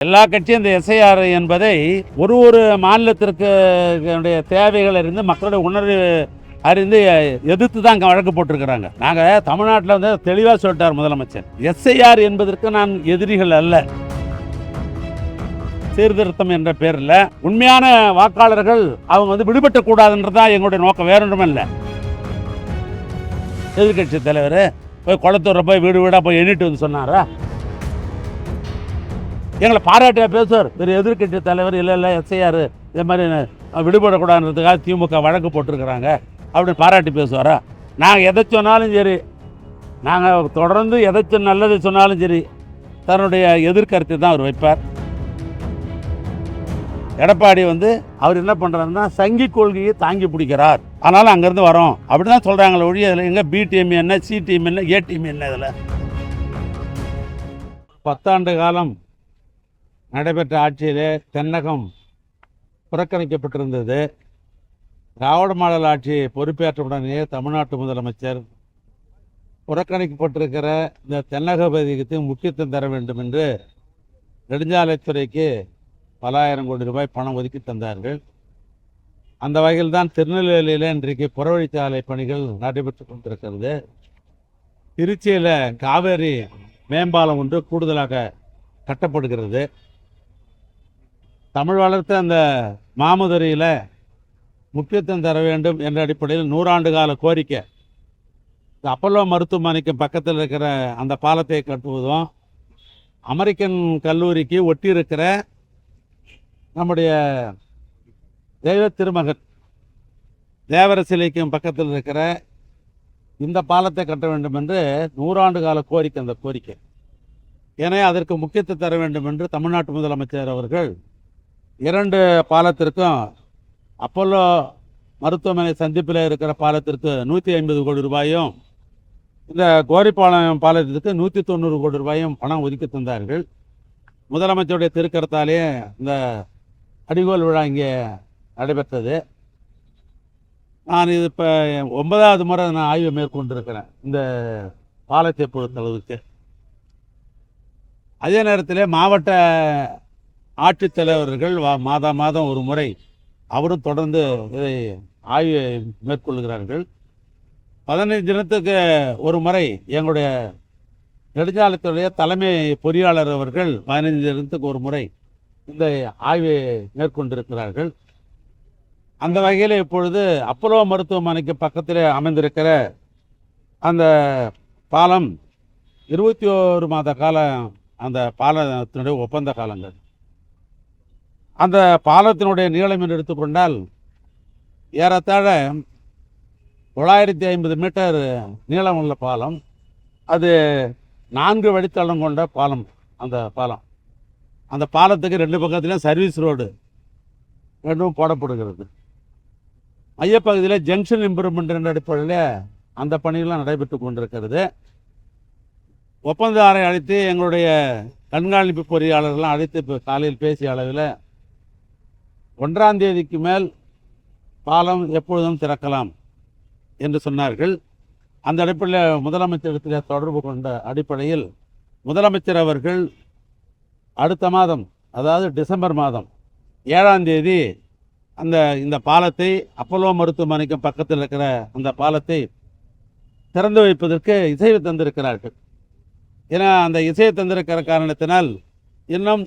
எல்லா கட்சியும் இந்த எஸ்ஐஆர் என்பதை ஒரு மாநிலத்திற்கு தேவைகள் அறிந்து மக்களுடைய உணர்வு அறிந்து எதிர்த்து தான் வழக்கு போட்டிருக்கிறாங்க. நாங்கள் தமிழ்நாட்டில் வந்து தெளிவாக சொல்லிட்டார் முதலமைச்சர், எஸ்ஐஆர் என்பதற்கு நான் எதிரிகள் அல்ல. சீர்திருத்தம் என்ற பேரில் உண்மையான வாக்காளர்கள் அவங்க வந்து விடுபட்டக்கூடாதுன்றதான் எங்களுடைய நோக்கம், வேற ஒன்றும் இல்லை. எதிர்கட்சி தலைவர் போய் குளத்தூரை போய் வீடு வீடாக போய் எண்ணிட்டு வந்து சொன்னாரா? எங்களை பாராட்டியா பேசுவார். ஒரு எதிர்கட்சி தலைவர் இல்லை எஸ்ஐஆர் இது மாதிரி விடுபடக்கூடாதுன்றதுக்காக திமுக வழக்கு போட்டிருக்கிறாங்க அப்படின்னு பாராட்டி பேசுவாரா? நாங்கள் எதை சொன்னாலும் சரி, நாங்கள் தொடர்ந்து எதை நல்லது சொன்னாலும் சரி, தன்னுடைய எதிர்கருத்தை தான் அவர் வைப்பார். எடப்பாடி வந்து அவர் என்ன பண்ணுறாருன்னா சங்கி கொள்கையை தாங்கி பிடிக்கிறார், அதனால் அங்கேருந்து வரோம் அப்படி தான் சொல்கிறாங்களே ஒழிய அதில் எங்கே பி டீம் என்ன, சி டீம் என்ன, ஏ டீம் என்ன? இதில் 10 ஆண்டு காலம் நடைபெற்ற ஆட்சியிலே தென்னகம் புறக்கணிக்கப்பட்டிருந்தது. திராவிட மாடல் ஆட்சி பொறுப்பேற்றவுடனே தமிழ்நாட்டு முதலமைச்சர் புறக்கணிக்கப்பட்டிருக்கிற இந்த தென்னக பகுதிக்கு முக்கியத்துவம் தர வேண்டும் என்று நெடுஞ்சாலைத்துறைக்கு பல ஆயிரம் கோடி ரூபாய் பணம் ஒதுக்கி தந்தார்கள். அந்த வகையில் தான் திருநெல்வேலியில் இன்றைக்கு புறவழிச்சாலை பணிகள் நடைபெற்று கொண்டிருக்கிறது. திருச்சியில் காவேரி மேம்பாலம் ஒன்று கூடுதலாக கட்டப்படுகிறது. தமிழ் வளர்த்த அந்த மாமதுரையில் முக்கியத்துவம் தர வேண்டும் என்ற அடிப்படையில் 100 ஆண்டு கால கோரிக்கை. இந்த அப்பல்லோ மருத்துவமனைக்கு பக்கத்தில் இருக்கிற அந்த பாலத்தை கட்டுவதும், அமெரிக்கன் கல்லூரிக்கு ஒட்டி இருக்கிற நம்முடைய தெய்வ திருமகன் தேவர சிலைக்கும் பக்கத்தில் இருக்கிற இந்த பாலத்தை கட்ட வேண்டும் என்று 100 ஆண்டு கால கோரிக்கை. அந்த கோரிக்கை ஏன்னா அதற்கு முக்கியத்துவம் தர வேண்டும் என்று தமிழ்நாட்டு முதலமைச்சர் அவர்கள் 2 பாலத்திற்கும், அப்பல்லோ மருத்துவமனை சந்திப்பில் இருக்கிற பாலத்திற்கு 150 கோடி ரூபாயும், இந்த கோரிப்பாளையம் பாலத்திற்கு 190 கோடி ரூபாயும் பணம் ஒதுக்கி தந்தார்கள். முதலமைச்சருடைய திருக்கரத்தாலே இந்த அடிகோல் விழா இங்கே நடைபெற்றது. நான் இது இப்போ 9வது முறை நான் ஆய்வு மேற்கொண்டிருக்கிறேன் இந்த பாலத்தை பொறுத்தளவுக்கு. அதே நேரத்தில் மாவட்ட ஆட்சித்தலைவர்கள் மாதம் ஒரு முறை அவரும் தொடர்ந்து இதை ஆய்வு மேற்கொள்கிறார்கள். 15 தினத்துக்கு ஒரு முறை எங்களுடைய நெடுஞ்சாலைத்துடைய தலைமை பொறியாளர் அவர்கள் 15 தினத்துக்கு ஒரு முறை இந்த ஆய்வை மேற்கொண்டிருக்கிறார்கள். அந்த வகையில் இப்பொழுது அப்பல்லோ மருத்துவமனைக்கு பக்கத்தில் அமைந்திருக்கிற அந்த பாலம் 21 மாத காலம் அந்த பாலத்தினுடைய ஒப்பந்த காலங்கள். அந்த பாலத்தினுடைய நீளம் என்று எடுத்துக்கொண்டால் ஏறத்தாழ 950 மீட்டர் நீளம் உள்ள பாலம். அது 4 வழித்தடம் கொண்ட பாலம். அந்த பாலத்துக்கு 2 பக்கத்திலும் சர்வீஸ் ரோடு ரெண்டும் போடப்படுகிறது. மையப்பகுதியில் ஜங்ஷன் இம்ப்ரூவ்மெண்ட் என்ற அடிப்படையில் அந்த பணிகள்லாம் நடைபெற்று கொண்டிருக்கிறது. ஒப்பந்ததாரை அழைத்து எங்களுடைய கண்காணிப்பு பொறியாளர்கள்லாம் அழைத்து இப்போ காலையில் பேசிய அளவில் 1ஆம் தேதிக்கு மேல் பாலம் எப்பொழுதும் திறக்கலாம் என்று சொன்னார்கள். அந்த அடிப்படையில் முதலமைச்சரிடத்தில் தொடர்பு கொண்ட அடிப்படையில் முதலமைச்சர் அவர்கள் அடுத்த மாதம், அதாவது டிசம்பர் மாதம் 7ஆம் தேதி இந்த பாலத்தை, அப்பல்லோ மருத்துவமனைக்கு பக்கத்தில் இருக்கிற அந்த பாலத்தை திறந்து வைப்பதற்கு இசைவு தந்திருக்கிறார்கள். ஏன்னா அந்த இசையை தந்திருக்கிற காரணத்தினால் இன்னும்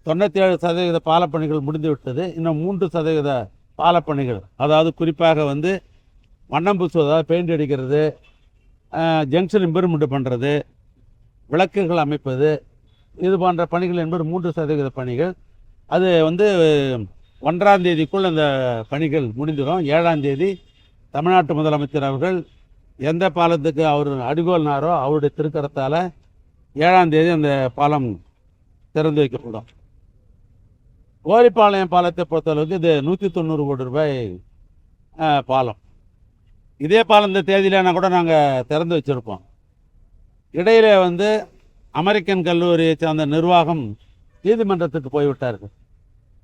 97% பாலப்பணிகள் முடிந்துவிட்டது. இன்னும் 3% பாலப்பணிகள், அதாவது குறிப்பாக வந்து வண்ணம் பூசுவது, அதாவது பெயிண்ட் அடிக்கிறது, ஜங்ஷன் இம்ப்ரூவ்மெண்ட் பண்ணுறது, விளக்குகள் அமைப்பது, இது போன்ற பணிகள் என்பது 3% பணிகள். அது வந்து 1ஆம் தேதிக்குள் அந்த பணிகள் முடிந்துடும். 7ஆம் தேதி தமிழ்நாட்டு முதலமைச்சர் அவர்கள் எந்த பாலத்துக்கு அவர் அடிகோல்னாரோ அவருடைய திருக்கரத்தால் 7ஆம் தேதி அந்த பாலம் திறந்து வைக்கப்படும். கோரிப்பாளையம் பாலத்தை பொறுத்தளவுக்கு இது 190 கோடி ரூபாய் பாலம். இதே பாலம் இந்த தேதியிலனா கூட நாங்கள் திறந்து வச்சுருப்போம். இடையில வந்து அமெரிக்கன் கல்லூரியை சார்ந்த நிர்வாகம் நீதிமன்றத்துக்கு போய்விட்டார்கள்.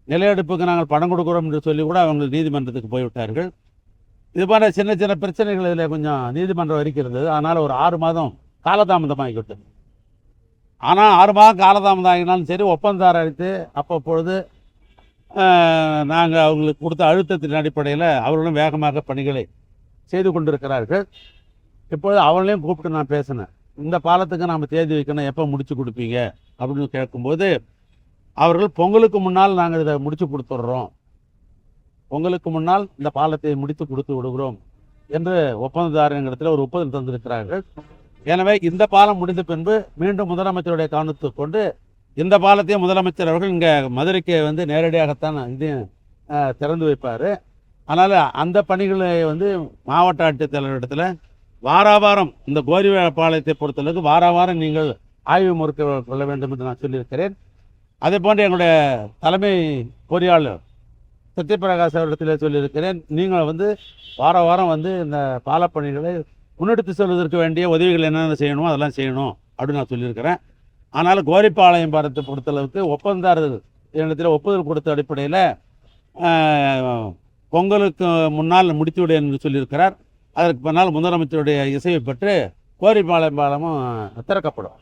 நிலையெடுப்புக்கு நாங்கள் பணம் கொடுக்குறோம் என்று சொல்லி கூட அவங்க நீதிமன்றத்துக்கு போய்விட்டார்கள். இது போன்ற சின்ன சின்ன பிரச்சனைகள் இதில் கொஞ்சம் நீதிமன்றம் வரைக்கும் இருந்தது. அதனால் ஒரு 6 மாதம் காலதாமதமாகிவிட்டது. ஆனால் 6 மாதம் காலதாமதம் ஆகினாலும் சரி ஒப்பந்தார அளித்து அப்பப்பொழுது நாங்கள் அவங்களுக்கு கொடுத்த அழுத்தத்தின் அடிப்படையில் அவர்களும் வேகமாக பணிகளை செய்து கொண்டிருக்கிறார்கள். இப்பொழுது அவங்களையும் கூப்பிட்டு நான் பேசினேன். இந்த பாலத்துக்கு நாம் தேதி வைக்கணும், எப்போ முடிச்சு கொடுப்பீங்க அப்படின்னு கேட்கும்போது அவர்கள் பொங்கலுக்கு முன்னால் நாங்கள் இதை முடிச்சு கொடுத்துட்றோம், பொங்கலுக்கு முன்னால் இந்த பாலத்தை முடித்து கொடுத்து விடுகிறோம் என்று ஒப்பந்ததாரங்களிடத்தில் ஒரு ஒப்புதல் தந்திருக்கிறார்கள். எனவே இந்த பாலம் முடிந்த பின்பு மீண்டும் முதலமைச்சருடைய கவனத்துக்கு கொண்டு இந்த பாலத்தையும் முதலமைச்சர் அவர்கள் இங்கே மதுரைக்கு வந்து நேரடியாகத்தான் இதையும் திறந்து வைப்பார். அதனால் அந்த பணிகளை வந்து மாவட்ட ஆட்சித்தலைவரிடத்தில் வாராவாரம் இந்த கோரி பாளையத்தை பொறுத்தளவுக்கு வாராவாரம் நீங்கள் ஆய்வு மேற்கொள்ள வேண்டும் என்று நான் சொல்லியிருக்கிறேன். அதே போன்று எங்களுடைய தலைமை பொறியாளர் சத்யபிரகாஷ் அவரிடத்தில் சொல்லியிருக்கிறேன், நீங்கள் வந்து வாரம் வந்து இந்த பாலப்பணிகளை முன்னெடுத்து செல்வதற்கு வேண்டிய உதவிகள் என்னென்ன செய்யணுமோ அதெல்லாம் செய்யணும் அப்படின்னு நான் சொல்லியிருக்கிறேன். ஆனால் கோரிப்பாளையம் பாலத்தை பொறுத்தளவுக்கு ஒப்பந்தாரர் இடத்துல ஒப்புதல் கொடுத்த அடிப்படையில் பொங்கலுக்கு முன்னால் முடித்துவிடு என்று சொல்லியிருக்கிறார். அதற்கு பின்னால் முதலமைச்சருடைய இசையை பெற்று கோரிப்பாளையம் பாலமும் திறக்கப்படும்.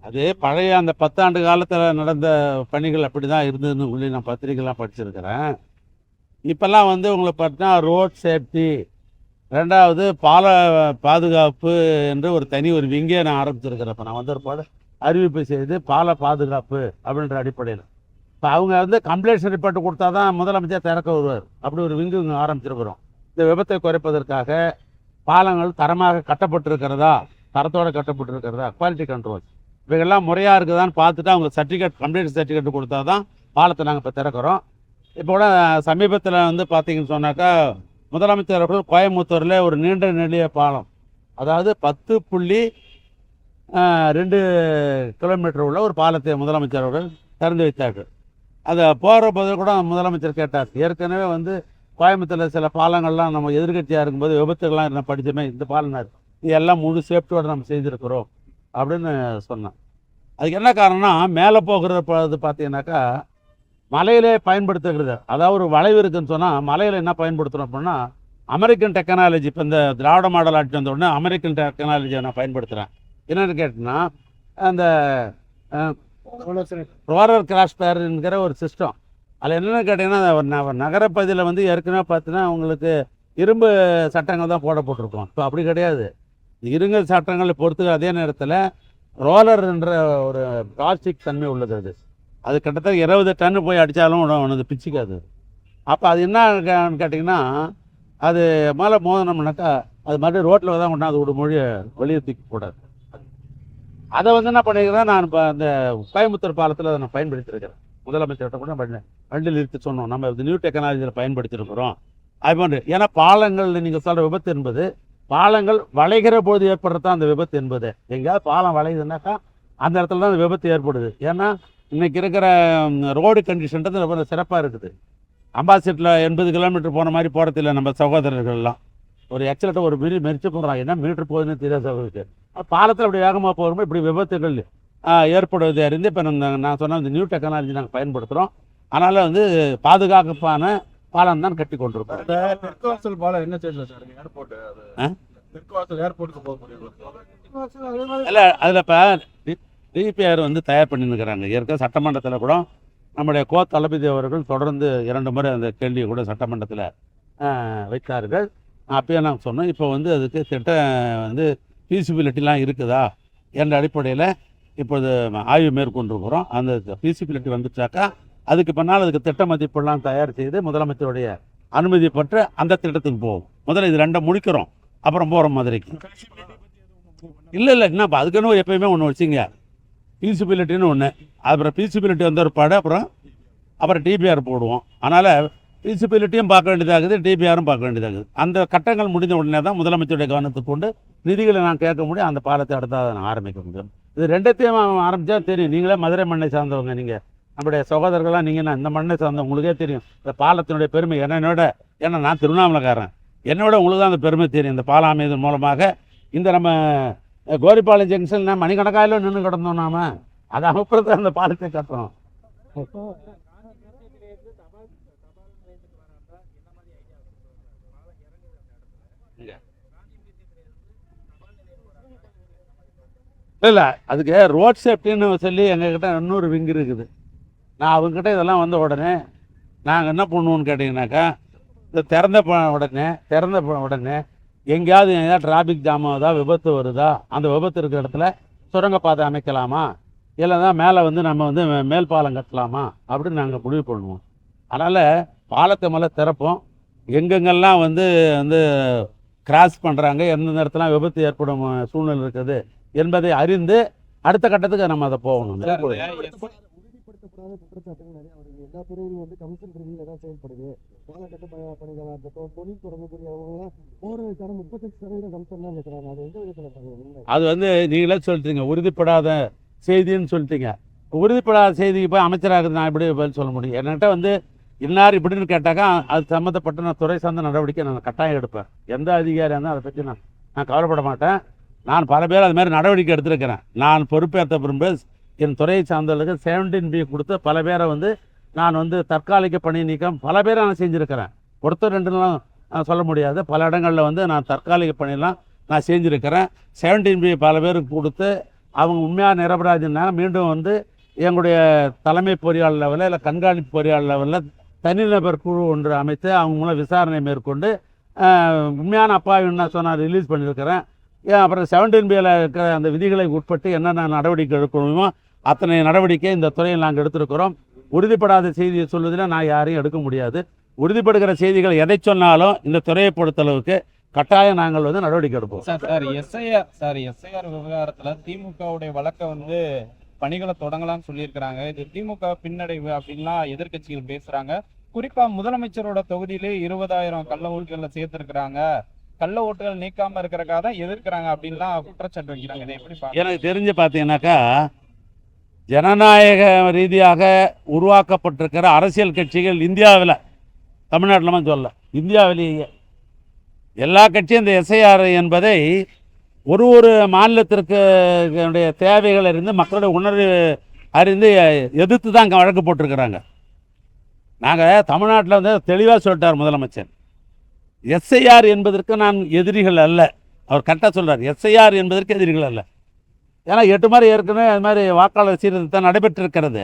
அது பழைய அந்த 10 ஆண்டு காலத்தில் நடந்த பணிகள் அப்படி தான் இருந்ததுன்னு சொல்லி நான் பத்திரிகைலாம் படிச்சிருக்கிறேன். இப்போல்லாம் வந்து உங்களுக்கு பார்த்தீங்கன்னா ரோட் சேஃப்டி, ரெண்டாவது பால பாதுகாப்பு என்று ஒரு தனி ஒரு விங்கே நான் ஆரம்பிச்சிருக்கிறேன். இப்போ நான் வந்து ஒரு அறிவிப்பு செய்து பால பாதுகாப்பு அப்படின்ற அடிப்படையில் இப்போ அவங்க வந்து கம்ப்ளைண்ட் ரிப்போர்ட் கொடுத்தா தான் முதலமைச்சர் திறக்க வருவார். அப்படி ஒரு விங்கு ஆரம்பிச்சிருக்கிறோம். இந்த விபத்தை குறைப்பதற்காக பாலங்கள் தரமாக கட்டப்பட்டிருக்கிறதா, தரத்தோடு கட்டப்பட்டிருக்கிறதா, குவாலிட்டி கண்ட்ரோல் இவைகள்லாம் முறையாக இருக்குதான்னு பார்த்துட்டு அவங்க சர்டிஃபிகேட் கம்ப்ளைண்ட் சர்டிஃபிகேட் கொடுத்தா தான் பாலத்தை நாங்கள் இப்போ திறக்கிறோம். இப்போ கூட சமீபத்தில் வந்து பார்த்தீங்கன்னு சொன்னாக்கா முதலமைச்சர் அவர்கள் கோயம்புத்தூரில் ஒரு நீண்ட நெடிய பாலம், அதாவது 10.2 கிலோமீட்டர் உள்ள ஒரு பாலத்தை முதலமைச்சர் அவர்கள் திறந்து வைத்தார்கள். அதை போகிற போது கூட முதலமைச்சர் கேட்டார், ஏற்கனவே வந்து கோயம்புத்தூரில் சில பாலங்கள்லாம் நம்ம எதிர்கட்சியாக இருக்கும்போது விபத்துகள்லாம் என்ன படித்தோமே, இந்த பாலம் இது எல்லாம் முழு சேஃப்டியோடு நம்ம செய்திருக்கிறோம் அப்படின்னு சொன்னேன். அதுக்கு என்ன காரணம்னா மேலே போகிற இது பார்த்தீங்கன்னாக்கா மலையிலே பயன்படுத்துகிறது. அதாவது ஒரு வளைவு இருக்குதுன்னு சொன்னால் மலையில் என்ன பயன்படுத்துகிறோம் அப்படின்னா அமெரிக்கன் டெக்னாலஜி. இப்போ இந்த திராவிட மாடல் ஆட்சி வந்த உடனே அமெரிக்கன் டெக்னாலஜியை நான் பயன்படுத்துகிறேன். என்னென்னு கேட்டிங்கன்னா அந்த ரோலர் கிராஸ் பேருங்கிற ஒரு சிஸ்டம். அதில் என்னென்னு கேட்டிங்கன்னா நகரப்பகுதியில் வந்து ஏற்கனவே பார்த்தீங்கன்னா உங்களுக்கு இரும்பு சட்டங்கள் தான் போடப்பட்டிருக்கோம். இப்போ அப்படி கிடையாது, இருங்க சட்டங்களை பொறுத்து அதே நேரத்தில் ரோலர் என்ற ஒரு பிளாஸ்டிக் தன்மை உள்ளது. அது கிட்டத்தட்ட 20 டன்னு போய் அடித்தாலும் உனது பிச்சுக்காது. அப்போ அது என்ன கேட்டிங்கன்னா அது மேலே மோதினோம்னாக்கா அது மறுபடியும் ரோட்டில் தான் கொண்டாந்து ஒரு மொழியை வெளியே தூக்கக்கூடாது. அதை வந்து என்ன பண்ணிக்கிறேன், நான் இப்போ அந்த கோயம்புத்தூர் பாலத்தில் அதை நான் பயன்படுத்தியிருக்கிறேன். முதலமைச்சர்கிட்ட கூட வண்டியில் நிறுத்தி சொன்னோம், நம்ம இது நியூ டெக்னாலஜியில் பயன்படுத்தியிருக்கிறோம். அது போன்று ஏன்னா பாலங்கள் நீங்கள் சொல்கிற விபத்து என்பது பாலங்கள் வளைகிற போது ஏற்படுறது தான் அந்த விபத்து என்பது. எங்கேயாவது பாலம் வளையுதுன்னாக்கா அந்த இடத்துல தான் அந்த விபத்து ஏற்படுது. ஏன்னா இன்றைக்கி இருக்கிற ரோடு கண்டிஷன்றது ரொம்ப சிறப்பாக இருக்குது. அம்பாசிட்டில் 80 கிலோமீட்டர் போன மாதிரி போகிறதில்ல. நம்ம சகோதரர்கள்லாம் ஒரு எக்ஸலேட்டர் ஒரு மெரிச்சு போடுறாங்க, என்ன மீட்டர் போகுதுன்னு தெரியாத அவருக்கு. பாலத்தில் அப்படி வேகமாக போகும்போது இப்படி விபத்துகள் ஏற்படுவது அறிந்து இப்போ நான் சொன்ன இந்த நியூ டெக்னாலஜி நாங்கள் பயன்படுத்துகிறோம். அதனால் வந்து பாதுகாப்பான பாலம் தான் கட்டி கொண்டிருக்கோம். தெற்குவாசல் பாலம் என்ன செய்யல சார், ஏர்போர்ட் தெற்குவாசல் ஏர்போர்ட்டுக்கு போக முடியும் இல்லை. அதில் இப்போ டிபிஆர் வந்து தயார் பண்ணிருக்கிறாங்க. ஏற்கனவே சட்டமன்றத்தில் கூட நம்முடைய தளபதி அவர்கள் தொடர்ந்து 2 முறை அந்த கேள்வியை கூட சட்டமன்றத்தில் வைத்தார்கள். அப்பயே நான் சொன்னேன், இப்போ வந்து அதுக்கு திட்டம் வந்து ஃபீஸிபிலிட்டிலாம் இருக்குதா என்ற அடிப்படையில் இப்போது ஆய்வு மேற்கொண்டிருக்கிறோம். அந்த ஃபீஸிபிலிட்டி வந்துச்சாக்கா அதுக்கு பின்னால் அதுக்கு திட்ட மதிப்பெல்லாம் தயார் செய்து முதலமைச்சருடைய அனுமதி பெற்று அந்த திட்டத்துக்கு போவோம். முதல்ல இது 2 முடிக்கிறோம், அப்புறம் போகிறோம் மதுரைக்கு. இல்லை என்னப்பா அதுக்குன்னு எப்பயுமே ஒன்று வச்சுங்க, ஃபீஸிபிலிட்டின்னு ஒன்று, அப்புறம் ஃபீஸிபிலிட்டி வந்த ஒரு பாடு அப்புறம் டிபிஆர் போடுவோம். அதனால் ஃபீஸிபிலிட்டியும் பார்க்க வேண்டியதாகுது, டிபிஆரும் பார்க்க வேண்டியதாகுது. அந்த கட்டங்கள் முடிஞ்ச உடனே தான் முதலமைச்சருடைய கவனத்துக்கு கொண்டு நிதிகளை நான் கேட்க முடியும், அந்த பாலத்தை அடுத்த நான் ஆரம்பிக்க முடியும். இது 2த்தையும் ஆரம்பித்தா தெரியும். நீங்களே மதுரை மண்ணை சார்ந்தவங்க, நீங்கள் நம்முடைய சகோதரர்களாக நீங்கள் நான் இந்த மண்ணை சார்ந்தவங்க, உங்களுக்கே தெரியும் இந்த பாலத்தினுடைய பெருமை. ஏன்னா நான் திருவண்ணாமலைக்காரன், என்னோட உங்களுக்கு தான் அந்த பெருமை தெரியும். இந்த பாலம் அமைதல் மூலமாக இந்த நம்ம கோரிப்பாளையம் ஜங்ஷன் மணிக்கணக்காயில நின்று கிடந்தோம், நாம அதை அப்புறத்தை அந்த பாலத்தை கட்டுறோம். இல்லை அதுக்கு ரோட் சேஃப்டின்னு சொல்லி எங்ககிட்ட இன்னொரு விங் இருக்குது. நான் அவங்ககிட்ட இதெல்லாம் வந்த உடனே நாங்கள் என்ன பண்ணுவோன்னு கேட்டிங்கனாக்கா, இந்த திறந்த உடனே எங்கேயாவது டிராஃபிக் ஜாம் ஆகுதா, விபத்து வருதா, அந்த விபத்து இருக்கிற இடத்துல சுரங்கப்பாதை அமைக்கலாமா, இல்லைன்னா மேலே நம்ம மேல் பாலம் கட்டலாமா அப்படின்னு நாங்கள் முடிவு பண்ணுவோம். அதனால் பாலத்தை மேலே திறப்போம். எங்கெங்கெல்லாம் வந்து கிராஸ் பண்ணுறாங்க, எந்தெந்த இடத்துல விபத்து ஏற்படும் சூழ்நிலை இருக்குது என்பதை அறிந்து அடுத்த கட்டத்துக்கு நம்ம அதை போகணும். உறுதிப்படுத்தப்படாத குற்றச்சாட்டுகள் நிறைய வருது. எல்லா துறையிலும் கமிஷன் ரீதியில் தான் செயல்படுது. காலகட்ட பணிகளாக இருக்கட்டும், தொழில் தொடங்கக்கூடியவங்களாம் போகிறதுக்கான 38% கமிஷன் தான் இருக்கிறாங்க. அது எந்த விதத்தில் அது நீங்களே சொல்லிட்டீங்க, உறுதிப்படாத செய்தின்னு சொல்லிட்டீங்க. உறுதிப்படாத செய்திக்கு போய் அமைச்சராக நான் எப்படி பதில் சொல்ல முடியும்? என்கிட்ட இன்னார் இப்படின்னு கேட்டாக்கா அது சம்மந்தப்பட்ட நான் துறை சார்ந்த நடவடிக்கை நான் கட்டாயம் எடுப்பேன். எந்த அதிகாரியாக இருந்தால் அதை பற்றி நான் கவலைப்பட மாட்டேன். நான் பல பேர் அது மாதிரி நடவடிக்கை எடுத்திருக்கிறேன். நான் பொறுப்பேற்ற பிறகு என் துறையை சார்ந்தவர்களுக்கு 17B கொடுத்து பல பேரை நான் தற்காலிக பணி நீக்கம் பல பேரை நான் செஞ்சுருக்கிறேன். ஒருத்தர் ரெண்டுலாம் சொல்ல முடியாது. பல இடங்களில் நான் தற்காலிக பணியெல்லாம் நான் செஞ்சுருக்கிறேன். 17B பல பேருக்கு கொடுத்து அவங்க உண்மையாக நிரபராஜன்னா மீண்டும் எங்களுடைய தலைமை பொறியாளர் லெவலில் இல்லை கண்காணிப்பு பொறியாளர் லெவலில் தனிநபர் குழு ஒன்று அமைத்து அவங்க மூலம் விசாரணை மேற்கொண்டு உண்மையான அப்பாவின்னு சொன்னால் ரிலீஸ் பண்ணியிருக்கிறேன். அப்புறம் 17Bயில் இருக்கிற அந்த விதிகளை உட்பட்டு என்னென்ன நடவடிக்கை எடுக்கணுமோ அத்தனை நடவடிக்கை இந்த துறையில் நாங்கள் எடுத்திருக்கிறோம். உறுதிப்படாத செய்தியை சொல்வதில் நான் யாரையும் எடுக்க முடியாது. உறுதிப்படுகிற செய்திகள் எதை சொன்னாலும் இந்த துறையை பொறுத்தளவுக்கு கட்டாயம் நாங்கள் நடவடிக்கை எடுப்போம். எஸ்ஐஆர் விவகாரத்தில் திமுகவுடைய வழக்கை பணிகளை தொடங்கலாம்னு சொல்லியிருக்கிறாங்க. இது திமுக பின்னடைவு அப்படின்லாம் எதிர்கட்சிகள் பேசுறாங்க. குறிப்பா முதலமைச்சரோட தொகுதியிலே 20,000 கள்ள ஓட்டுகளை சேர்த்திருக்கிறாங்க. கள்ள ஓட்டுகள் நீக்காம இருக்கிறக்காக தான் எதிர்க்கிறாங்க அப்படின்லாம் குற்றச்சாட்டு வைக்கிறாங்க. இதை எப்படி எனக்கு தெரிஞ்சு பார்த்தீங்கன்னாக்கா, ஜனநாயக ரீதியாக உருவாக்கப்பட்டிருக்கிற அரசியல் கட்சிகள் இந்தியாவில், தமிழ்நாட்டில் சொல்ல, இந்தியாவிலேயே எல்லா கட்சியும் இந்த எஸ்ஐஆர் என்பதை ஒரு மாநிலத்திற்கு தேவைகள் அறிந்து மக்களுடைய உணர்வு அறிந்து எதிர்த்து தான் அங்கே வழக்கு போட்டிருக்கிறாங்க. நாங்கள் தமிழ்நாட்டில் தெளிவாக சொல்லிட்டார் முதலமைச்சர், எஸ்ஐஆர் என்பதற்கு நான் எதிரிகள் அல்ல. அவர் கரெக்டாக சொல்கிறார், எஸ்ஐஆர் என்பதற்கு எதிரிகள் அல்ல. ஏன்னா 8 மாதிரி ஏற்கனவே அது மாதிரி வாக்காளர் சீர்திருத்தம் நடைபெற்றிருக்கிறது.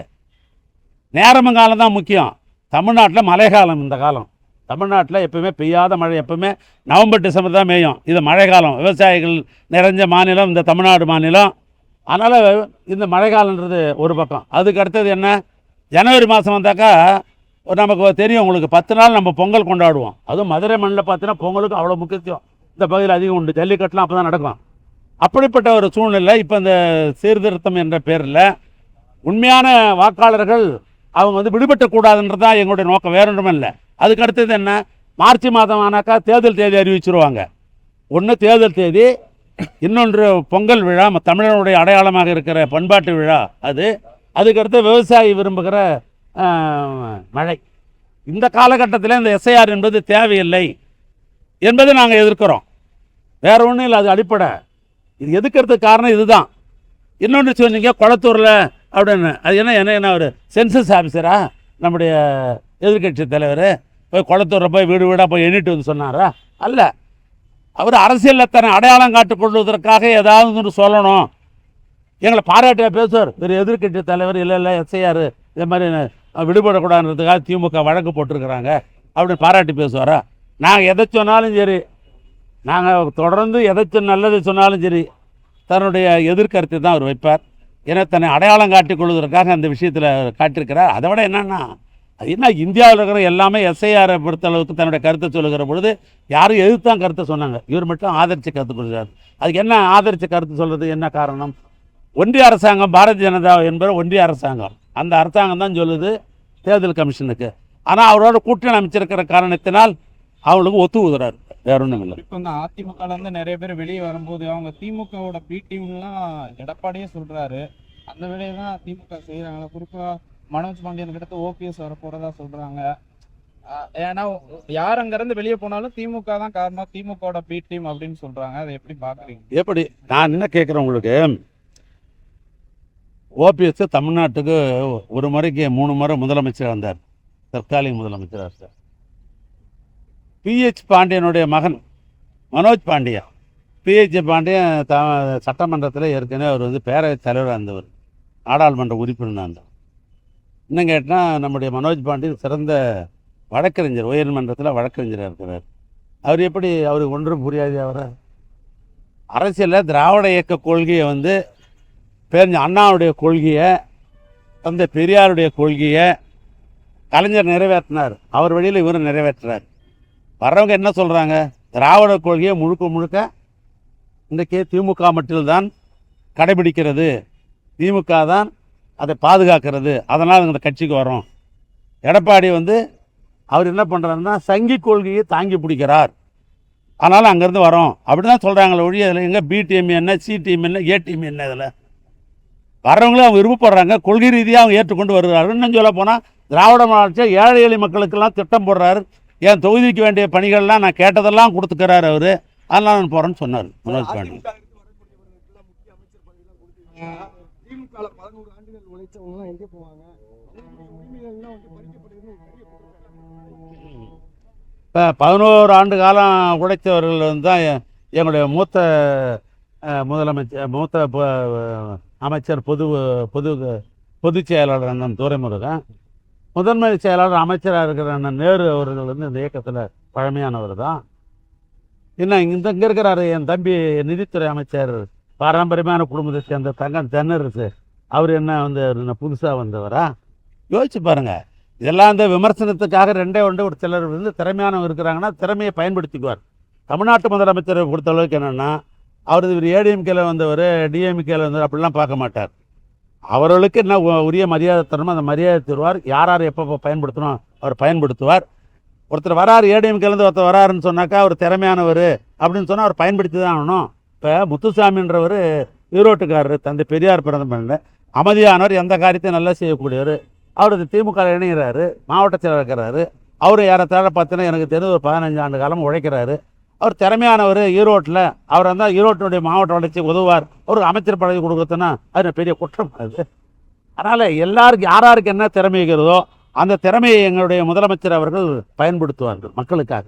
நேரமும் காலம் தான் முக்கியம். தமிழ்நாட்டில் மழை காலம், இந்த காலம் தமிழ்நாட்டில் எப்பவுமே பெய்யாத மழை, எப்பவுமே நவம்பர் டிசம்பர் தான் பெய்யும். இது மழை காலம், விவசாயிகள் நிறைஞ்ச மாநிலம் இந்த தமிழ்நாடு மாநிலம். அதனால் இந்த மழை காலன்றது ஒரு பக்கம். அதுக்கு அடுத்தது என்ன, ஜனவரி மாதம் வந்தாக்கா நமக்கு தெரியும் உங்களுக்கு 10 நாள் நம்ம பொங்கல் கொண்டாடுவோம். அதுவும் மதுரை மண்ணில் பார்த்தீங்கன்னா பொங்கலுக்கு அவ்வளோ முக்கியத்துவம் இந்த பகுதியில் அதிகம் உண்டு. ஜல்லிக்கட்டுலாம் அப்போ தான் நடக்கும். அப்படிப்பட்ட ஒரு சூழ்நிலை இப்போ இந்த சீர்திருத்தம் என்ற பேரில் உண்மையான வாக்காளர்கள் அவங்க விடுபட்டக்கூடாதுன்றது தான் எங்களுடைய நோக்கம், வேற ஒன்றும் இல்லை. அதுக்கு அடுத்தது என்ன, மார்ச் மாதம் ஆனாக்கா தேர்தல் தேதி அறிவிச்சிருவாங்க. ஒன்று தேர்தல் தேதி, இன்னொன்று பொங்கல் விழா, தமிழனுடைய அடையாளமாக இருக்கிற பண்பாட்டு விழா அது. அதுக்கடுத்து விவசாயி விரும்புகிற மழை. இந்த காலகட்டத்தில் இந்த எஸ்ஐஆர் என்பது தேவையில்லை என்பதை நாங்கள் எதிர்க்கிறோம். வேற ஒன்றும் இல்லை, அது அடிப்படை. இது எதுக்கிறதுக்கு காரணம் இதுதான். இன்னொன்று சொன்னீங்க குளத்தூரில் அப்படின்னு, அது என்ன ஒரு சென்சஸ் ஆஃபீஸரா நம்முடைய எதிர்கட்சி தலைவர் போய் குளத்தூரில் போய் வீடு வீடாக போய் எண்ணிட்டு சொன்னாரா? அல்ல. அவர் அரசியலில் தன்னை அடையாளம் காட்டிக் கொள்வதற்காக ஏதாவது ஒன்று சொல்லணும், எங்களை பாராட்டியா பேசுவார். வேறு எதிர்கட்சி தலைவர் இல்லை எஸ்ஐஆர் இது மாதிரி விடுபடக்கூடாதுன்றதுக்காக திமுக வழக்கு போட்டிருக்கிறாங்க அப்படின்னு பாராட்டி பேசுவாரா? நாங்கள் எதை சொன்னாலும் சரி, நாங்கள் தொடர்ந்து எதை நல்லது சொன்னாலும் சரி, தன்னுடைய எதிர்கருத்தை தான் அவர் வைப்பார். ஏன்னா தன்னை அடையாளம் காட்டிக் கொள்வதற்காக அந்த விஷயத்தில் காட்டியிருக்கிறார். அதை விட என்னென்னா, அது என்ன, இந்தியாவில் இருக்கிற எல்லாமே எஸ்ஐஆரை பொறுத்தளவுக்கு தன்னுடைய கருத்தை சொல்லுகிற பொழுது யாரும் எதிர்த்தான் கருத்தை சொன்னாங்க, இவர் மட்டும் ஆதரித்து கருத்து கொடுக்குறாரு. அதுக்கு என்ன ஆதரித்து கருத்து சொல்கிறது என்ன காரணம்? ஒன்றிய அரசாங்கம், பாரதிய ஜனதா என்பது ஒன்றிய அரசாங்கம், அந்த அரசாங்கம் தான் சொல்லுது தேர்தல் கமிஷனுக்கு. ஆனால் அவரோட கூட்டணி அமைச்சிருக்கிற காரணத்தினால் அவங்களுக்கு ஒத்து ஊதுறாரு, வேற ஒன்றும் இல்லை. இப்போ இந்த அதிமுகலேருந்து நிறைய பேர் வெளியே வரும்போது அவங்க திமுகவோட பி டீம்லாம் எடப்பாடியே சொல்கிறாரு, அந்த வேலையை தான் திமுக செய்கிறாங்க. குறிப்பாக மனோஜ் பாண்டியன் கிட்ட ஓபிஎஸ் வர போகிறதா சொல்கிறாங்க. ஏன்னா யார் அங்கேருந்து வெளியே போனாலும் திமுக தான் காரணம், திமுகவோட பி டீம் அப்படின்னு சொல்கிறாங்க. அதை எப்படி பார்க்குறீங்க? எப்படி, நான் என்ன கேட்குறேன் உங்களுக்கு, ஓபிஎஸ் தமிழ்நாட்டுக்கு ஒரு முறைக்கு 3 முறை முதலமைச்சராக இருந்தார், தற்காலிக முதலமைச்சராக இருந்தார். பிஹெச் பாண்டியனுடைய மகன் மனோஜ் பாண்டியன். பிஹெச் பாண்டியன் சட்டமன்றத்தில் ஏற்கனவே அவர் வந்து பேரவைத் தலைவராக இருந்தவர், நாடாளுமன்ற உறுப்பினராக இருந்தார். இன்னும் கேட்டால் நம்முடைய மனோஜ் பாண்டியன் சிறந்த வழக்கறிஞர், உயர்நீதிமன்றத்தில் வழக்கறிஞராக இருக்கிறார். அவர் எப்படி அவருக்கு ஒன்றும் புரியாது? அவரை அரசியலில் திராவிட இயக்க கொள்கையை வந்து பேரறிஞர் அண்ணாவுடைய கொள்கையை, தந்தை பெரியாருடைய கொள்கையை கலைஞர் நிறைவேற்றினார். அவர் வழியில் இவரும் நிறைவேற்றுறார். வர்றவங்க என்ன சொல்கிறாங்க? திராவிட கொள்கையை முழுக்க முழுக்க இன்றைக்கி திமுக மட்டும்தான் கடைபிடிக்கிறது, திமுக தான் அதை பாதுகாக்கிறது, அதனால் இந்த கட்சிக்கு வரோம். எடப்பாடி வந்து அவர் என்ன பண்ணுறாருன்னா சங்கி கொள்கையை தாங்கி பிடிக்கிறார், அதனால் அங்கேருந்து வரோம் அப்படி தான் சொல்கிறாங்களே ஒழிய இதில் எங்கே பி டீம் என்ன, சி டீம் என்ன, ஏ டீம் என்ன, இதில் வர்றவங்களும் அவங்க விருப்பப்படுறாங்க, கொள்கை ரீதியாக அவங்க ஏற்றுக்கொண்டு வருகிறார்கள். இன்னும் சொல்ல போனால் திராவிட மாடல் ஏழை எளிய மக்களுக்கெல்லாம் திட்டம் போடுறாரு. என் தொகுதிக்கு வேண்டிய பணிகள்லாம் நான் கேட்டதெல்லாம் கொடுத்துக்கிறாரு அவர், அதனால் நான் போகிறேன்னு சொன்னார் மனோஜ் பாண்டியன். திமுக 11 ஆண்டுகள் உழைச்சவங்க எங்கே போவாங்க? உரிமைகள்லாம் வந்து பறிக்கப்படுதுன்னு ஒரு பெரிய குற்றச்சாட்டு. இப்போ 11 ஆண்டு காலம் உழைத்தவர்கள் வந்து தான் எங்களுடைய மூத்த முதலமைச்சர், மூத்த அமைச்சர், பொதுச் செயலாளர் அண்ணன் துரைமுருகன், முதன்மை செயலாளர் அமைச்சராக இருக்கிற அண்ணன் நேரு அவர்கள் வந்து இந்த இயக்கத்தில் பழமையானவர் தான். இன்னும் இங்கே இருக்கிறாரு என் தம்பி நிதித்துறை அமைச்சர், பாரம்பரியமான குடும்பத்தை சேர்ந்த தங்கம் தென்னரசு, அவர் என்ன வந்து என்ன புதுசாக வந்தவரா? யோசிச்சு பாருங்கள். இதெல்லாம் இந்த விமர்சனத்துக்காக ரெண்டே ஒரு சிலர் வந்து திறமையானவங்க இருக்கிறாங்கன்னா திறமையை பயன்படுத்திக்குவார். தமிழ்நாட்டு முதலமைச்சரை பொறுத்தளவுக்கு என்னென்னா அவர் ஏடிஎம்கேல வந்தவர், டிஎம்கேல வந்தவர் அப்படிலாம் பார்க்க மாட்டார். அவர்களுக்கு என்ன உரிய மரியாதை தரணுமோ அந்த மரியாதை தருவார். யார் யார் எப்போ பயன்படுத்தணும் அவர் பயன்படுத்துவார். ஒருத்தர் வராரு, ஏடிஎம்கேலேருந்து ஒருத்தர் வராருன்னு சொன்னாக்கா அவர் திறமையானவர் அப்படின்னு சொன்னால் அவர் பயன்படுத்தி தான் ஆகணும். இப்போ முத்துசாமின்றவர் ஈரோட்டுக்காரர், தந்தை பெரியார் பிறந்த பண்ண அமைதியானவர், எந்த காரியத்தையும் நல்லா செய்யக்கூடியவர். அவர் திமுக இணைகிறாரு, மாவட்ட செயலர் இருக்கிறாரு. அவர் யாரத்தாழ பார்த்தீங்கன்னா எனக்கு தெரிஞ்ச ஒரு 15 ஆண்டு காலம் உழைக்கிறாரு. அவர் திறமையானவர். ஈரோட்டில் அவர் வந்தால் ஈரோட்டினுடைய மாவட்ட வளர்ச்சி உதவுவார். ஒரு அமைச்சர் பதவி கொடுக்குறதுன்னா அது பெரிய குற்றம் அது. அதனால் எல்லாருக்கும் யாராருக்கு என்ன திறமை இருக்கிறதோ அந்த திறமையை எங்களுடைய முதலமைச்சர் அவர்கள் பயன்படுத்துவார்கள் மக்களுக்காக.